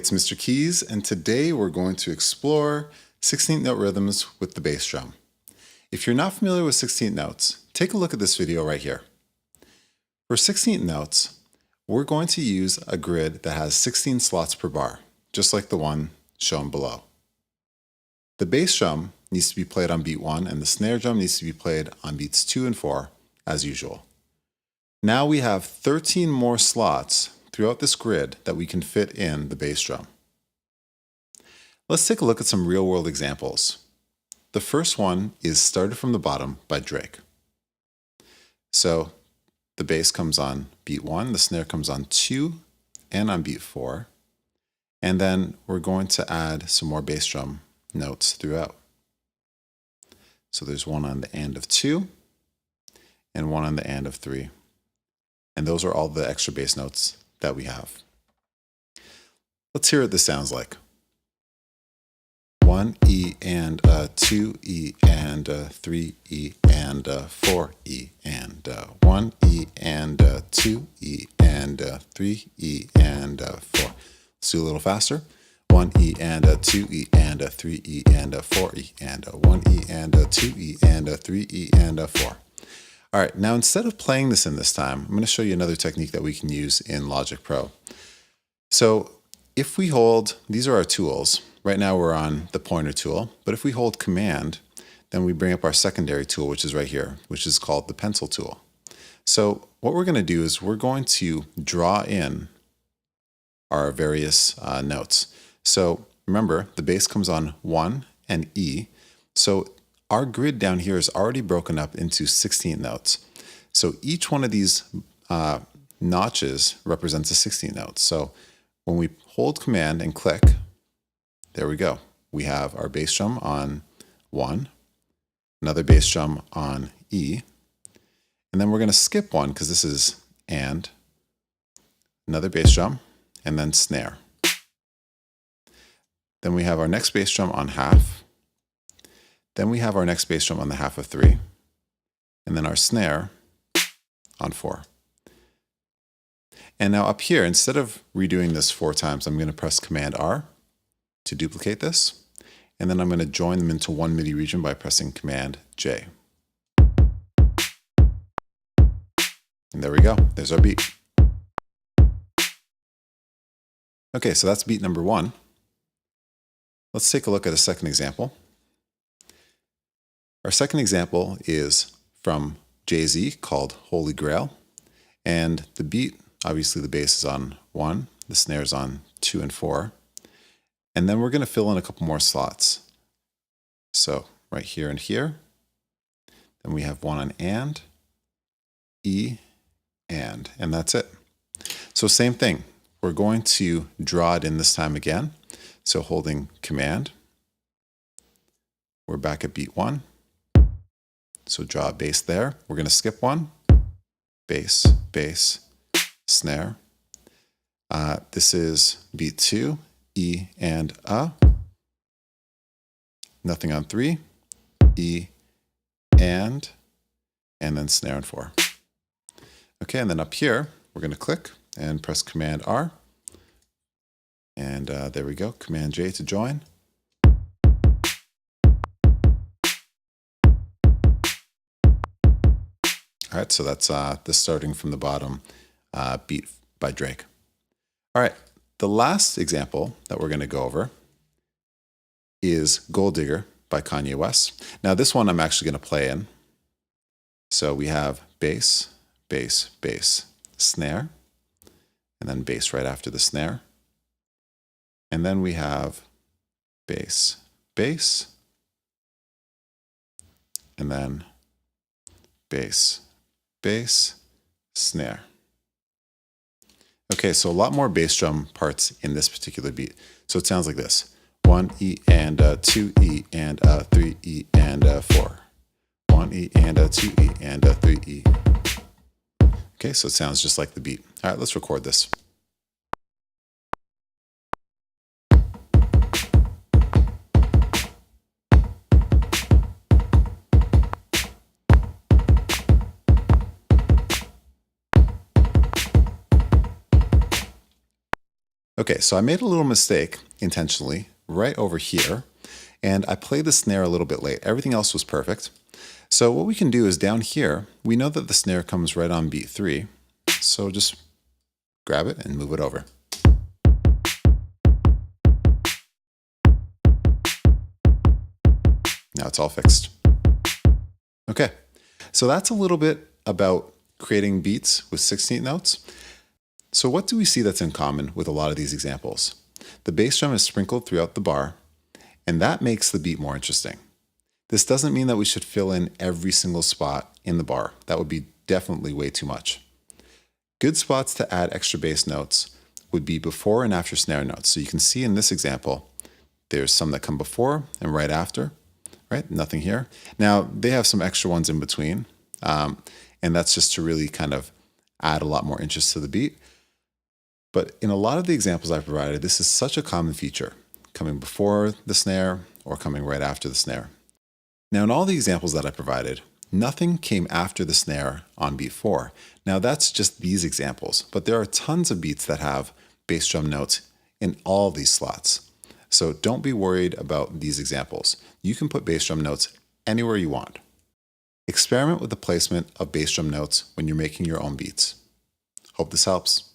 it's Mr. Keys, and today we're going to explore 16th note rhythms with the bass drum. If you're not familiar with 16th notes, take a look at this video right here. For 16th notes, we're going to use a grid that has 16 slots per bar, just like the one shown below. The bass drum needs to be played on beat 1, and the snare drum needs to be played on beats 2 and 4, as usual. Now we have 13 more slots throughout this grid that we can fit in the bass drum. Let's take a look at some real-world examples. The first one is Started from the Bottom by Drake. So the bass comes on beat 1, the snare comes on 2 and on beat 4, and then we're going to add some more bass drum notes throughout. So there's one on the end of 2 and one on the end of 3. And those are all the extra bass notes that we have. Let's hear what this sounds like. 1 E and a 2 E and a 3 E and a 4 E and a 1 E and a 2 E and a 3 E and a 4. Let's do a little faster. 1 E and a 2 E and a 3 E and a 4 E and a 1 E and a 2 E and a 3 E and a 4. All right, now instead of playing this in this time, I'm going to show you another technique that we can use in Logic Pro. So if we hold, these are our tools. Right now we're on the pointer tool, but if we hold Command, then we bring up our secondary tool, which is right here, which is called the pencil tool. So what we're going to do is we're going to draw in our various notes. So remember, the bass comes on 1 and E. So our grid down here is already broken up into 16 notes. So each one of these notches represents a 16 note. So when we hold Command and click, there we go. We have our bass drum on 1, another bass drum on E, and then we're going to skip one because this is and, another bass drum, and then snare. Then we have our next bass drum on half. Then we have our next bass drum on the half of 3, and then our snare on 4. And now up here, instead of redoing this 4 times, I'm going to press Command R to duplicate this, and then I'm going to join them into one MIDI region by pressing Command J. And there we go. There's our beat. Okay, so that's beat number 1. Let's take a look at a second example. Our second example is from Jay-Z called Holy Grail. And the beat, obviously the bass is on 1, the snare is on 2 and 4. And then we're going to fill in a couple more slots. So right here and here. Then we have one on and, E, and that's it. So same thing. We're going to draw it in this time again. So holding Command, we're back at beat 1. So draw a bass there. We're going to skip one. Bass, bass, snare. This is beat 2, E and A. Nothing on 3, E and then snare on 4. Okay, and then up here, we're going to click and press Command R. And there we go, Command J to join. All right, so that's the Starting from the Bottom beat by Drake. All right, the last example that we're going to go over is Gold Digger by Kanye West. Now this one I'm actually going to play in. So we have bass, bass, bass, snare, and then bass right after the snare. And then we have bass, bass, and then bass, bass, snare. Okay, so a lot more bass drum parts in this particular beat. So it sounds like this. 1 E and a 2 E and a 3 E and a 4. 1 E and a 2 E and a 3 E. Okay, so it sounds just like the beat. All right, let's record this. Okay, so I made a little mistake intentionally right over here, and I played the snare a little bit late. Everything else was perfect. So what we can do is down here, we know that the snare comes right on beat 3. So just grab it and move it over. Now it's all fixed. Okay, so that's a little bit about creating beats with 16th notes. So what do we see that's in common with a lot of these examples? The bass drum is sprinkled throughout the bar, and that makes the beat more interesting. This doesn't mean that we should fill in every single spot in the bar. That would be definitely way too much. Good spots to add extra bass notes would be before and after snare notes. So you can see in this example, there's some that come before and right after, right? Nothing here. Now, they have some extra ones in between, and that's just to really kind of add a lot more interest to the beat. But in a lot of the examples I provided, this is such a common feature, coming before the snare or coming right after the snare. Now, in all the examples that I provided, nothing came after the snare on beat 4. Now, that's just these examples, but there are tons of beats that have bass drum notes in all these slots. So don't be worried about these examples. You can put bass drum notes anywhere you want. Experiment with the placement of bass drum notes when you're making your own beats. Hope this helps.